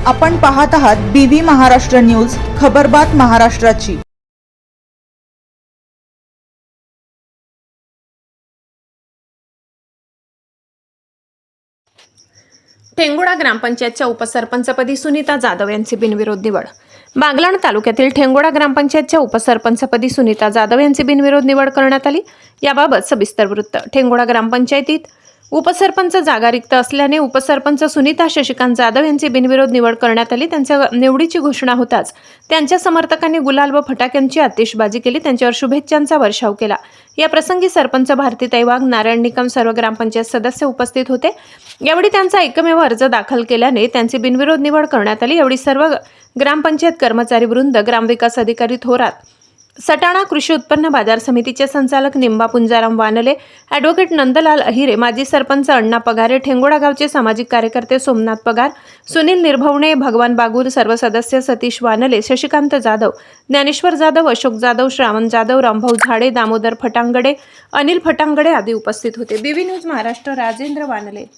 आपण पाहत आहात BV महाराष्ट्र न्यूज, खबरबात महाराष्ट्राची। ठेंगोडा ग्रामपंचायतच्या उपसरपंचपदी सुनीता जाधव यांची बिनविरोध निवड। बागलाण तालुक्यातील ठेंगोडा ग्रामपंचायतच्या उपसरपंचपदी सुनीता जाधव यांची बिनविरोध निवड करण्यात आली। याबाबत सविस्तर वृत्त। ठेंगोडा ग्रामपंचायतीत उपसरपंच जागा रिक्त असल्याने उपसरपंच सुनीता शशिकांत जाधव यांची बिनविरोध निवड करण्यात आली। त्यांच्या निवडीची घोषणा होताच त्यांच्या समर्थकांनी गुलाल व फटाक्यांची आतिषबाजी केली, त्यांच्यावर शुभेच्छांचा वर्षाव केला। या प्रसंगी सरपंच भारतीताई वाघ, नारायण निकम, सर्व ग्रामपंचायत सदस्य उपस्थित होते। यावेळी त्यांचा एकमेव अर्ज दाखल केल्याने त्यांची बिनविरोध निवड करण्यात आली। यावेळी सर्व ग्रामपंचायत कर्मचारी वृंद, ग्रामविकास अधिकारी थोरात, सटाणा कृषी उत्पन्न बाजार समितीचे संचालक निंबा पुंजाराम वानले, ॲडव्होकेट नंदलाल अहिरे, माजी सरपंच अण्णा पगारे, ठेंगोडा गावचे सामाजिक कार्यकर्ते सोमनाथ पगार, सुनील निर्भवणे, भगवान बागुल, सर्व सदस्य सतीश वानले, शशिकांत जाधव, ज्ञानेश्वर जाधव, अशोक जाधव, श्रावण जाधव, रामभाऊ झाडे, दामोदर फटांगडे, अनिल फटांगडे आदी उपस्थित होते। BV news Maharashtra, Rajendra वानले।